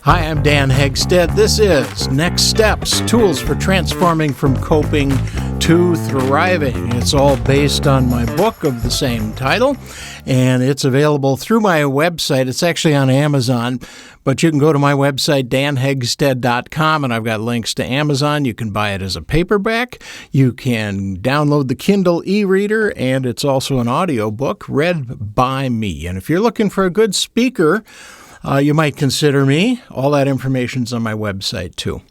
Hi, I'm Dan Hegstead. This is Next Steps, Tools for Transforming from Coping to Thriving. It's all based on my book of the same title, and it's available through my website. It's actually on Amazon, but you can go to my website, danhegstead.com, and I've got links to Amazon. You can buy it as a paperback. You can download the Kindle e-reader, and it's also an audiobook read by me. And if you're looking for a good speaker, you might consider me. All that information's on my website, too.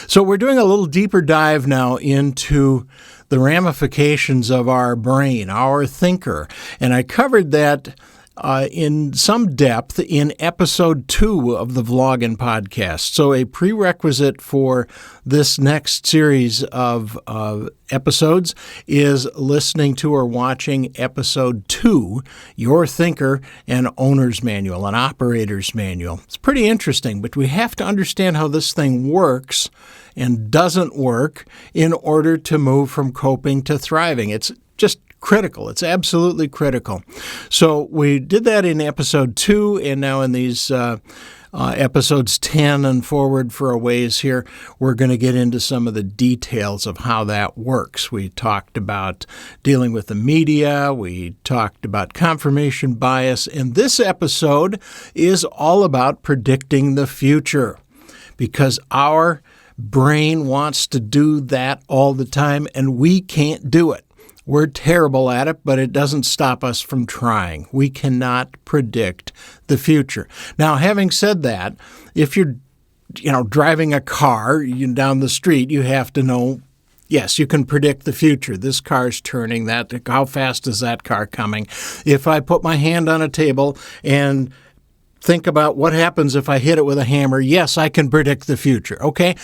So we're doing a little deeper dive now into the ramifications of our brain, our thinker. And I covered that in some depth in episode 2 of the Vlog and Podcast. So a prerequisite for this next series of episodes is listening to or watching episode 2, Your Thinker, an Owner's Manual, an Operator's Manual. It's pretty interesting, but we have to understand how this thing works and doesn't work in order to move from coping to thriving. It's just critical. It's absolutely critical. So we did that in episode 2, and now in these episodes 10 and forward for a ways here, we're going to get into some of the details of how that works. We talked about dealing with the media. We talked about confirmation bias. And this episode is all about predicting the future, because our brain wants to do that all the time, and we can't do it. We're terrible at it, but it doesn't stop us from trying. We cannot predict the future. Now, having said that, if you're driving a car down the street, you have to know, yes, you can predict the future. This car's turning. How fast is that car coming? If I put my hand on a table and think about what happens if I hit it with a hammer, yes, I can predict the future, okay?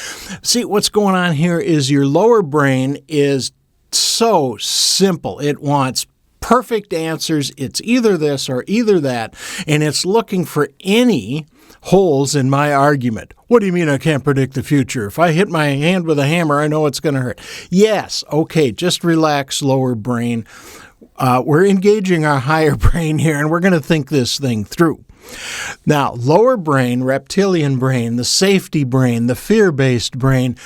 See, what's going on here is your lower brain is so simple. It wants perfect answers. It's either this or either that, and it's looking for any holes in my argument. What do you mean I can't predict the future? If I hit my hand with a hammer, I know it's going to hurt. Yes, okay, just relax, lower brain. We're engaging our higher brain here, and we're going to think this thing through. Now, lower brain, reptilian brain, the safety brain, the fear-based brain,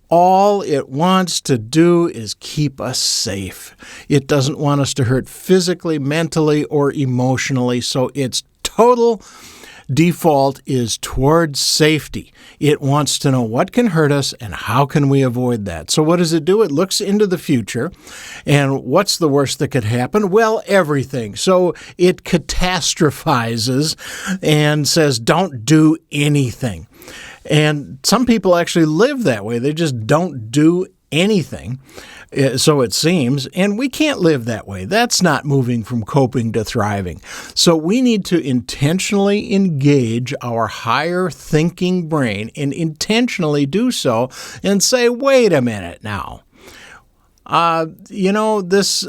all it wants to do is keep us safe. It doesn't want us to hurt physically, mentally, or emotionally, so its total default is towards safety. It wants to know what can hurt us and how can we avoid that. So what does it do? It looks into the future, and what's the worst that could happen? Well, everything. So it catastrophizes and says, don't do anything. And some people actually live that way. They just don't do anything, so it seems, and we can't live that way. That's not moving from coping to thriving. So we need to intentionally engage our higher thinking brain and intentionally do so and say, wait a minute now. This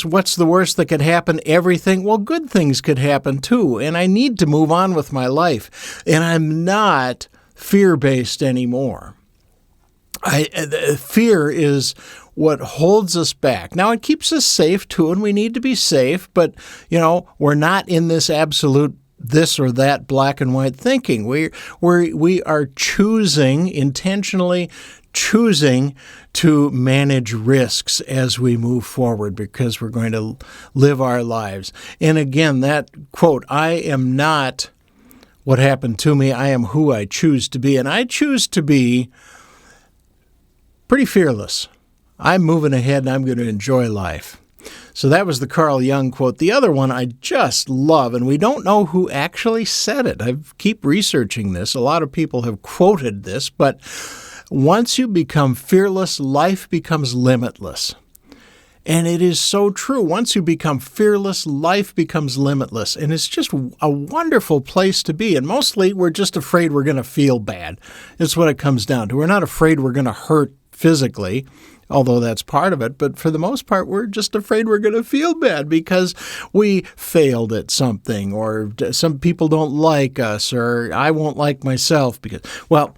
what's the worst that could happen? Everything. Well, good things could happen too, and I need to move on with my life, and I'm not fear-based anymore. Fear is what holds us back. Now, it keeps us safe, too, and we need to be safe, but, we're not in this absolute this or that black and white thinking. We are intentionally choosing to manage risks as we move forward because we're going to live our lives. And again, that quote, I am not what happened to me, I am who I choose to be. And I choose to be pretty fearless. I'm moving ahead and I'm going to enjoy life. So that was the Carl Jung quote. The other one I just love, and we don't know who actually said it. I keep researching this. A lot of people have quoted this, but once you become fearless, life becomes limitless. And it is so true. Once you become fearless, life becomes limitless. And it's just a wonderful place to be. And mostly we're just afraid we're going to feel bad. It's what it comes down to. We're not afraid we're going to hurt physically, although that's part of it. But for the most part, we're just afraid we're going to feel bad because we failed at something, or some people don't like us, or I won't like myself because, well,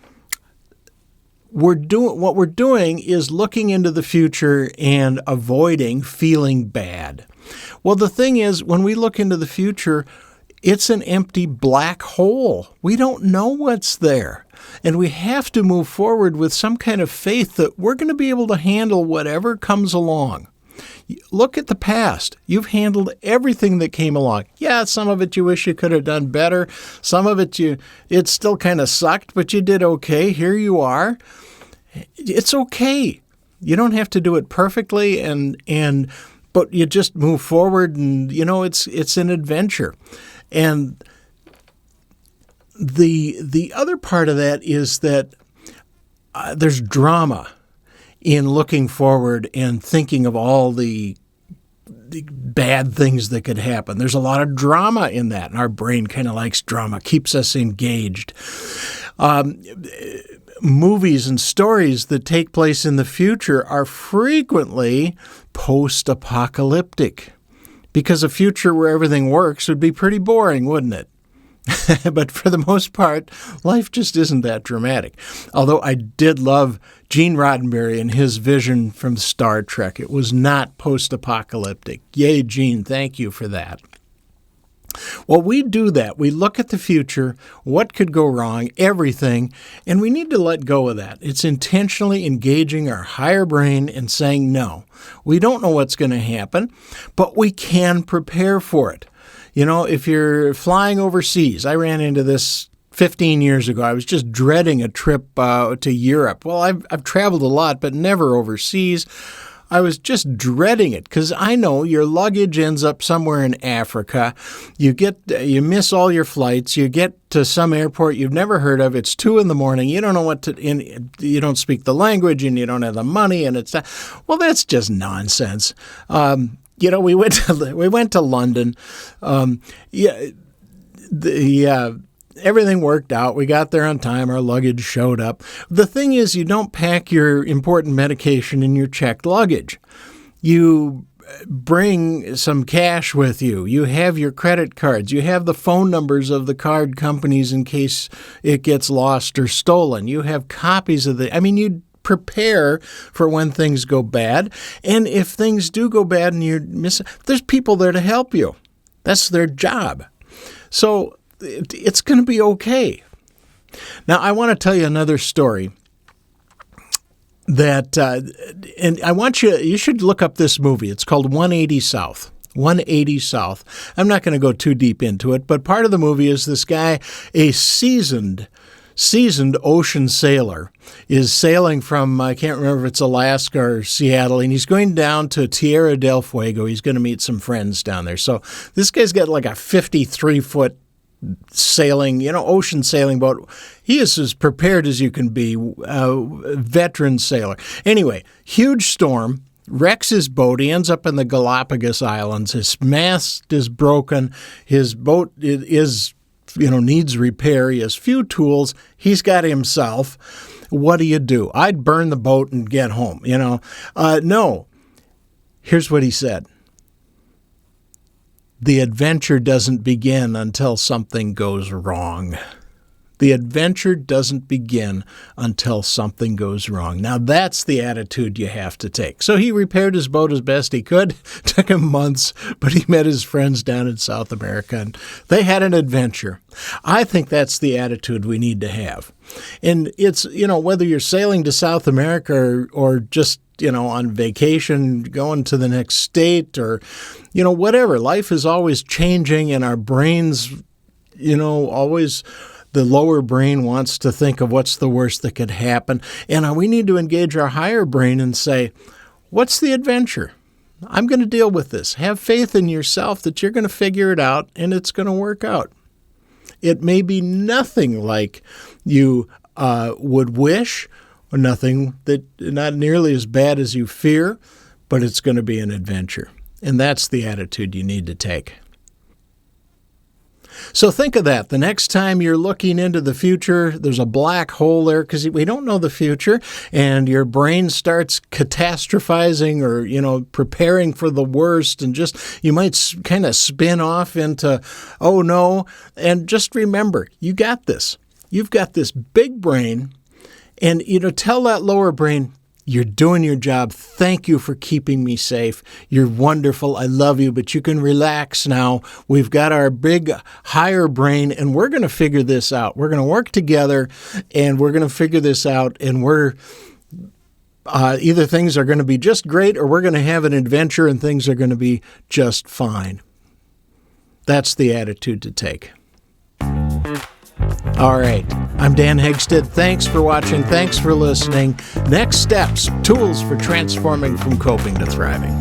what we're doing is looking into the future and avoiding feeling bad. Well, the thing is, when we look into the future, It's an empty black hole. We don't know what's there. And we have to move forward with some kind of faith that we're going to be able to handle whatever comes along. Look at the past. You've handled everything that came along. Yeah, some of it you wish you could have done better. Some of it still kind of sucked, but you did okay. Here you are. It's okay. You don't have to do it perfectly, but you just move forward, and it's an adventure. And the other part of that is that there's drama in looking forward and thinking of all the bad things that could happen. There's a lot of drama in that, and our brain kind of likes drama, keeps us engaged. Movies and stories that take place in the future are frequently post-apocalyptic, because a future where everything works would be pretty boring, wouldn't it? But for the most part, life just isn't that dramatic. Although I did love Gene Roddenberry and his vision from Star Trek. It was not post-apocalyptic. Yay, Gene, thank you for that. Well, we do that. We look at the future, what could go wrong, everything, and we need to let go of that. It's intentionally engaging our higher brain and saying, no, we don't know what's going to happen, but we can prepare for it. If you're flying overseas, I ran into this 15 years ago. I was just dreading a trip to Europe. Well, I've traveled a lot, but never overseas. I was just dreading it because I know your luggage ends up somewhere in Africa. You miss all your flights. You get to some airport you've never heard of. It's 2 a.m. You don't know you don't speak the language, and you don't have the money, and it's not. Well, that's just nonsense. We went to London. Everything worked out. We got there on time. Our luggage showed up. The thing is, you don't pack your important medication in your checked luggage. You bring some cash with you. You have your credit cards. You have the phone numbers of the card companies in case it gets lost or stolen. You have copies of you prepare for when things go bad. And if things do go bad and you're missing, there's people there to help you. That's their job. So it's going to be okay. Now, I want to tell you another story that, and I want you should look up this movie. It's called 180 South. 180 South. I'm not going to go too deep into it, but part of the movie is this guy, a seasoned ocean sailor, is sailing from, I can't remember if it's Alaska or Seattle, and he's going down to Tierra del Fuego. He's going to meet some friends down there. So this guy's got like a 53-foot sailing, ocean sailing boat. He is as prepared as you can be, a veteran sailor. Anyway, huge storm, wrecks his boat. He ends up in the Galapagos Islands. His mast is broken. His boat needs repair. He has few tools. He's got himself. What do? I'd burn the boat and get home, No. Here's what he said. The adventure doesn't begin until something goes wrong. The adventure doesn't begin until something goes wrong. Now, that's the attitude you have to take. So he repaired his boat as best he could. Took him months, but he met his friends down in South America, and they had an adventure. I think that's the attitude we need to have. And it's, whether you're sailing to South America or just, on vacation, going to the next state or, whatever. Life is always changing, and our brains, always... The lower brain wants to think of what's the worst that could happen. And we need to engage our higher brain and say, what's the adventure? I'm going to deal with this. Have faith in yourself that you're going to figure it out and it's going to work out. It may be nothing like you would wish, or not nearly as bad as you fear, but it's going to be an adventure. And that's the attitude you need to take. So think of that. The next time you're looking into the future, there's a black hole there because we don't know the future, and your brain starts catastrophizing or, preparing for the worst, and you might kind of spin off into, oh no, and just remember, you got this. You've got this big brain, and, tell that lower brain, You're doing your job. Thank you for keeping me safe. You're wonderful. I love you, but you can relax now. We've got our big higher brain, and we're going to figure this out. We're going to work together, and we're going to figure this out, and we're either things are going to be just great or we're going to have an adventure and things are going to be just fine. That's the attitude to take. All right. I'm Dan Hegstead. Thanks for watching. Thanks for listening. Next steps, tools for transforming from coping to thriving.